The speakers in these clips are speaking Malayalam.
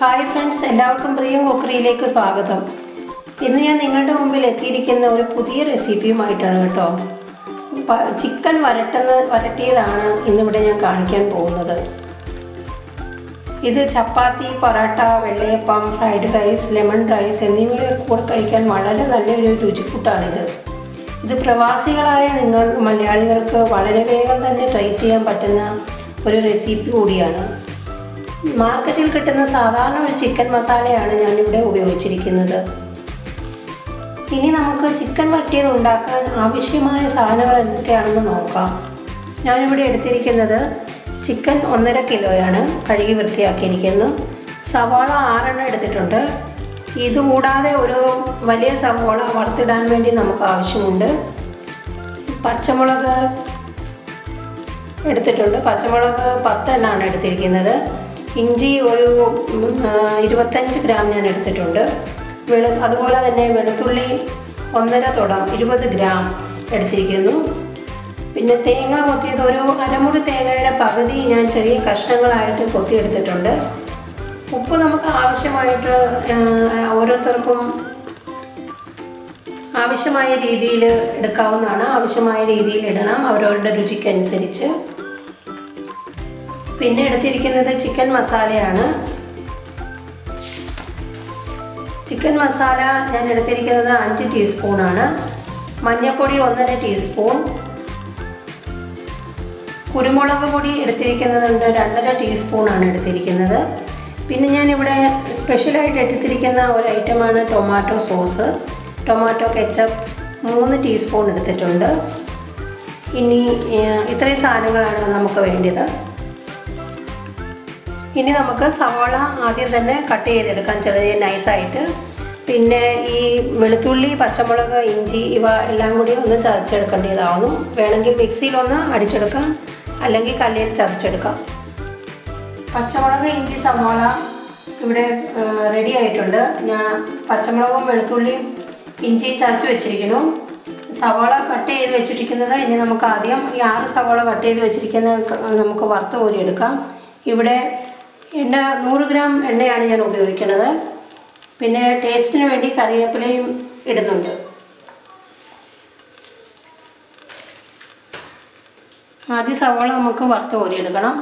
ഹായ് ഫ്രണ്ട്സ്, എല്ലാവർക്കും പ്രിയം കുക്കറിയിലേക്ക് സ്വാഗതം. ഇന്ന് ഞാൻ നിങ്ങളുടെ മുമ്പിൽ എത്തിയിരിക്കുന്ന ഒരു പുതിയ റെസിപ്പിയുമായിട്ടാണ് കേട്ടോ. ചിക്കൻ വരട്ടിയതാണ് ഇന്നിവിടെ ഞാൻ കാണിക്കാൻ പോകുന്നത്. ഇത് ചപ്പാത്തി, പൊറോട്ട, വെള്ളയപ്പം, ഫ്രൈഡ് റൈസ്, ലെമൺ റൈസ് എന്നിവയുടെ കൂടെ കഴിക്കാൻ വളരെ നല്ലൊരു രുചിക്കൂട്ടാണിത്. ഇത് പ്രവാസികളായ നിങ്ങൾ മലയാളികൾക്ക് വളരെ വേഗം തന്നെ ട്രൈ ചെയ്യാൻ പറ്റുന്ന ഒരു റെസിപ്പി കൂടിയാണ്. മാർക്കറ്റിൽ കിട്ടുന്ന സാധാരണ ഒരു ചിക്കൻ മസാലയാണ് ഞാനിവിടെ ഉപയോഗിച്ചിരിക്കുന്നത്. ഇനി നമുക്ക് ചിക്കൻ വരട്ടിയത് ഉണ്ടാക്കാൻ ആവശ്യമായ സാധനങ്ങൾ എന്തൊക്കെയാണെന്ന് നോക്കാം. ഞാനിവിടെ എടുത്തിരിക്കുന്നത് ചിക്കൻ 1.5 കിലോയാണ്, കഴുകി വൃത്തിയാക്കിയിരിക്കുന്നു. സവാള 6 എടുത്തിട്ടുണ്ട്. ഇതുകൂടാതെ ഒരു വലിയ സവാള വറുത്തിടാൻ വേണ്ടി നമുക്ക് ആവശ്യമുണ്ട്. പച്ചമുളക് എടുത്തിട്ടുണ്ട്. പച്ചമുളക് 10 എടുത്തിരിക്കുന്നത്. ഇഞ്ചി ഒരു 25 ഗ്രാം ഞാൻ എടുത്തിട്ടുണ്ട്. അതുപോലെ തന്നെ വെളുത്തുള്ളി 1.5 തുടം 20 ഗ്രാം എടുത്തിരിക്കുന്നു. പിന്നെ തേങ്ങ കൊത്തിയത് ഒരു അരമുറി തേങ്ങയുടെ പകുതി ഞാൻ ചെറിയ കഷ്ണങ്ങളായിട്ട് കൊത്തിയെടുത്തിട്ടുണ്ട്. ഉപ്പ് നമുക്ക് ആവശ്യമായിട്ട് ഓരോരുത്തർക്കും ആവശ്യമായ രീതിയിൽ എടുക്കാവുന്നതാണ്. ആവശ്യമായ രീതിയിൽ ഇടണം, അവരവരുടെ രുചിക്കനുസരിച്ച്. പിന്നെ എടുത്തിരിക്കുന്നത് ചിക്കൻ മസാലയാണ്. ചിക്കൻ മസാല ഞാൻ എടുത്തിരിക്കുന്നത് 5 ടീസ്പൂണാണ്. മഞ്ഞൾപ്പൊടി 1.5 ടീസ്പൂൺ. കുരുമുളക് പൊടി എടുത്തിരിക്കുന്നതുണ്ട് 2.5 ടീസ്പൂണാണ് എടുത്തിരിക്കുന്നത്. പിന്നെ ഞാനിവിടെ സ്പെഷ്യലായിട്ട് എടുത്തിരിക്കുന്ന ഒരു ഐറ്റമാണ് tomato sauce. Tomato ketchup 3 teaspoon എടുത്തിട്ടുണ്ട്. ഇനി ഇത്രയും സാധനങ്ങളാണ് നമുക്ക് വേണ്ടത്. ഇനി നമുക്ക് സവാള ആദ്യം തന്നെ കട്ട് ചെയ്തെടുക്കാം, ചെറിയ നൈസായിട്ട്. പിന്നെ ഈ വെളുത്തുള്ളി, പച്ചമുളക്, ഇഞ്ചി ഇവ എല്ലാം കൂടി ഒന്ന് ചതച്ചെടുക്കേണ്ടതാവും. വേണമെങ്കിൽ മിക്സിയിലൊന്ന് അടിച്ചെടുക്കാം, അല്ലെങ്കിൽ കല്ലിൽ ചതച്ചെടുക്കാം. പച്ചമുളക്, ഇഞ്ചി, സവാള ഇവിടെ റെഡി ആയിട്ടുണ്ട്. ഞാൻ പച്ചമുളകും വെളുത്തുള്ളിയും ഇഞ്ചിയും ചതച്ച് വെച്ചിരിക്കുന്നു. സവാള കട്ട് ചെയ്ത് വെച്ചിരിക്കുന്നത് ഇനി നമുക്ക് ആദ്യം ഈ 6 സവാള കട്ട് ചെയ്ത് വെച്ചിരിക്കുന്നത് നമുക്ക് വറുത്ത് കോരിയെടുക്കാം. ഇവിടെ 100 ഗ്രാം എണ്ണയാണ് ഞാൻ ഉപയോഗിക്കുന്നത്. പിന്നെ ടേസ്റ്റിന് വേണ്ടി കറിവേപ്പിലയും ഇടുന്നുണ്ട്. ആദ്യം സവാള നമുക്ക് വറുത്ത് കോരിയെടുക്കണം.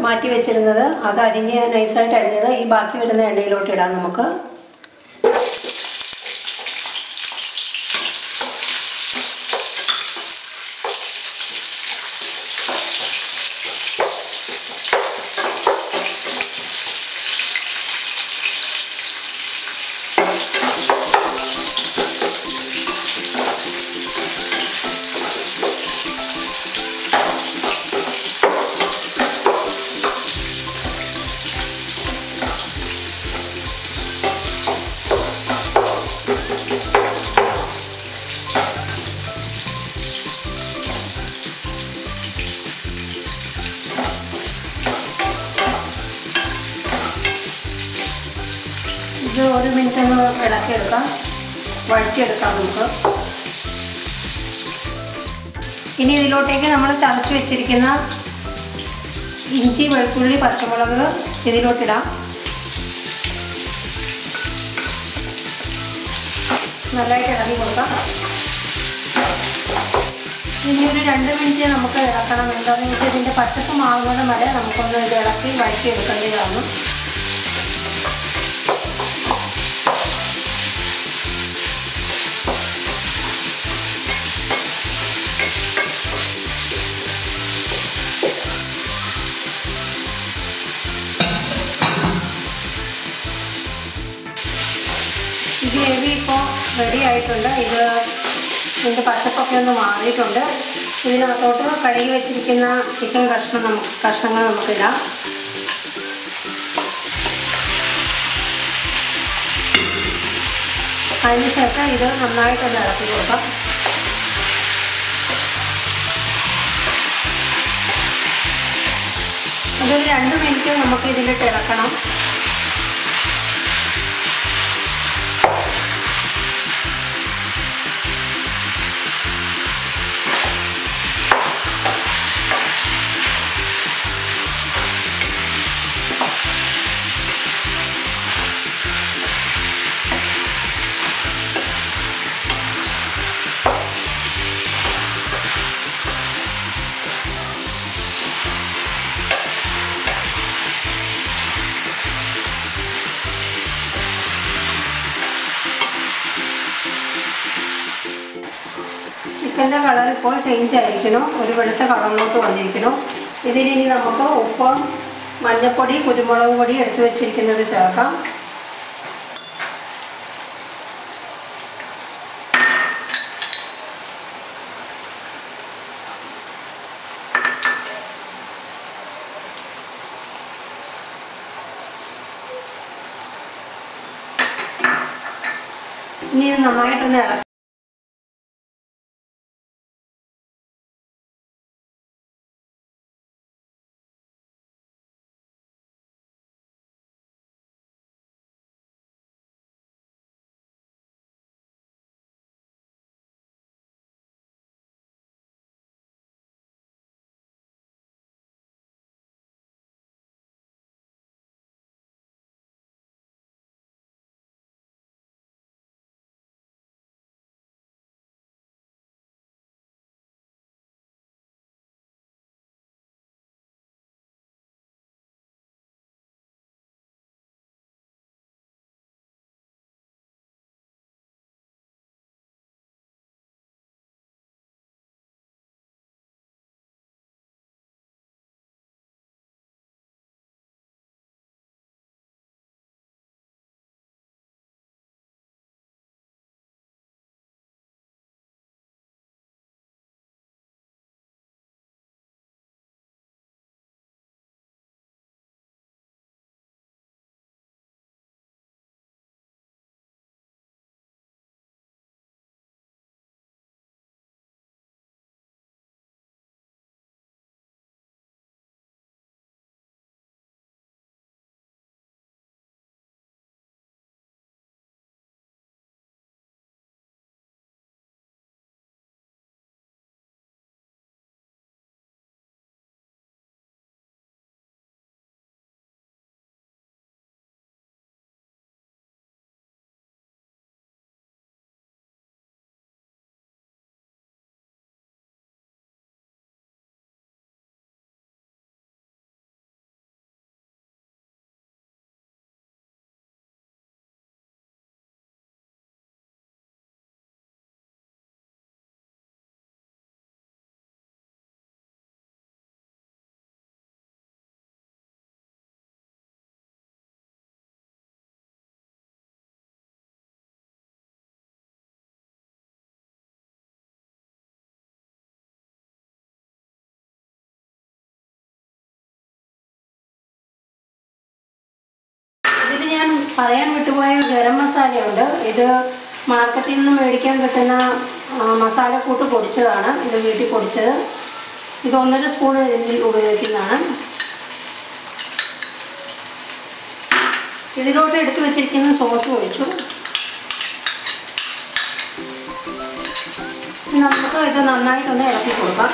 മാറ്റി വെച്ചിരുന്നത് അത് നൈസായിട്ട് അരിഞ്ഞത് ഈ ബാക്കി വരുന്ന എണ്ണയിലോട്ട് ഇടാം നമുക്ക്. ഇത് 1 മിനിറ്റ് ഒന്ന് ഇളക്കിയെടുക്കാം, വഴറ്റിയെടുക്കാം നമുക്ക്. ഇനി ഇതിലോട്ടേക്ക് നമ്മൾ ചതച്ച് വെച്ചിരിക്കുന്ന ഇഞ്ചി, വെളുത്തുള്ളി, പച്ചമുളക് ഇതിലോട്ടിടാം. നല്ലതായിട്ട് ഇളക്കി കൊടുക്കാം. ഇനി ഒരു 2 മിനിറ്റ് നമുക്ക് ഇളക്കണം. എന്താണെന്ന് വെച്ചാൽ ഇതിൻ്റെ പച്ചപ്പ് മാറുന്നത് വരെ നമുക്കൊന്ന് ഇത് ഇളക്കി വഴറ്റിയെടുക്കേണ്ടതാണ്. ഈ ഗ്രേവി ഇപ്പോൾ റെഡി ആയിട്ടുണ്ട്. ഇതിൻ്റെ പച്ചപ്പൊക്കെ ഒന്ന് മാറിയിട്ടുണ്ട്. ഇതിനകത്തോട്ട് കഴുകി വെച്ചിരിക്കുന്ന ചിക്കൻ കഷ്ണങ്ങൾ നമുക്കിടാം. അതിനുശേഷം ഇത് നന്നായിട്ടൊന്ന് ഇളക്കി കൊടുക്കാം. ഇതൊരു 2 മിനിറ്റ് നമുക്ക് ഇതിലിട്ട് ഇളക്കണം. ചിക്കൻ്റെ കളർ ഇപ്പോൾ ചേഞ്ച് ആയിരിക്കണം, ഒരു വെളുത്ത കളറിലോട്ട് വന്നിരിക്കണം. ഇതിനി നമുക്ക് ഉപ്പും മഞ്ഞൾപ്പൊടി, കുരുമുളക് പൊടി എടുത്തു വെച്ചിരിക്കുന്നത് ചേർക്കാം. ഇനി നന്നായിട്ടൊന്ന് ഇളക്കാം. പറയാൻ വിട്ടുപോയ ഗരം മസാലയുണ്ട്. ഇത് മാർക്കറ്റിൽ നിന്ന് മേടിക്കാൻ കിട്ടുന്ന മസാലക്കൂട്ട് പൊടിച്ചതാണ്. ഇത് വീട്ടിൽ പൊടിച്ചത്. ഇത് 1.5 സ്പൂൺ ഇതിൽ ഉപയോഗിക്കുന്നതാണ്. ഇതിലോട്ട് എടുത്തു വെച്ചിരിക്കുന്ന സോസ് ഒഴിച്ചു. നമുക്ക് ഇത് നന്നായിട്ടൊന്ന് ഇളക്കി കൊടുക്കാം.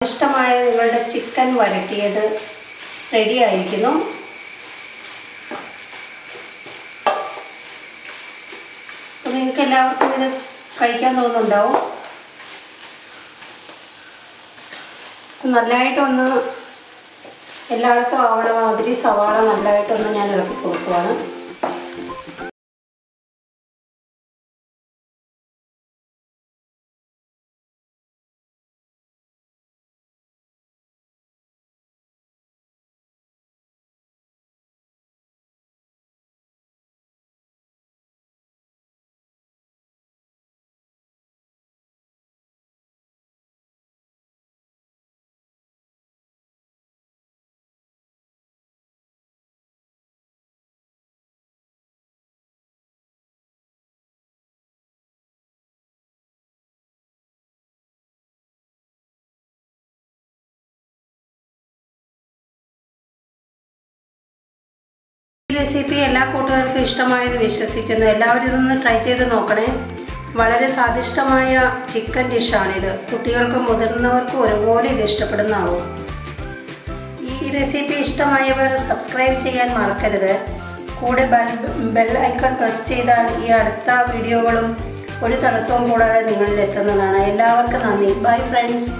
ഇഷ്ടമായ നിങ്ങളുടെ ചിക്കൻ വരട്ടിയത് റെഡി ആയിരിക്കുന്നു. നിങ്ങൾക്ക് എല്ലാവർക്കും ഇത് കഴിക്കാൻ തോന്നുന്നുണ്ടാവും. നല്ലതായിട്ടൊന്ന് എല്ലായിടത്തും ആവണ മാതിരി സവാള നല്ലതായിട്ടൊന്ന് ഞാൻ ഇളക്കി കൊടുക്കുവാണ്. ഈ റെസിപ്പി എല്ലാ കൂട്ടുകാർക്കും ഇഷ്ടമായെന്ന് വിശ്വസിക്കുന്നു. എല്ലാവരും ഇതൊന്ന് ട്രൈ ചെയ്ത് നോക്കണേ. വളരെ സ്വാദിഷ്ടമായ ചിക്കൻ ഡിഷാണിത്. കുട്ടികൾക്കും മുതിർന്നവർക്കും ഒരുപോലെ ഇത് ഇഷ്ടപ്പെടുന്നതാവും. ഈ റെസിപ്പി ഇഷ്ടമായവർ സബ്സ്ക്രൈബ് ചെയ്യാൻ മറക്കരുത്. കൂടെ ബെൽ ഐക്കൺ പ്രസ് ചെയ്താൽ ഈ അടുത്ത വീഡിയോകളും ഒരു തടസ്സവും കൂടാതെ നിങ്ങളിൽ എത്തുന്നതാണ്. എല്ലാവർക്കും നന്ദി. Bye friends.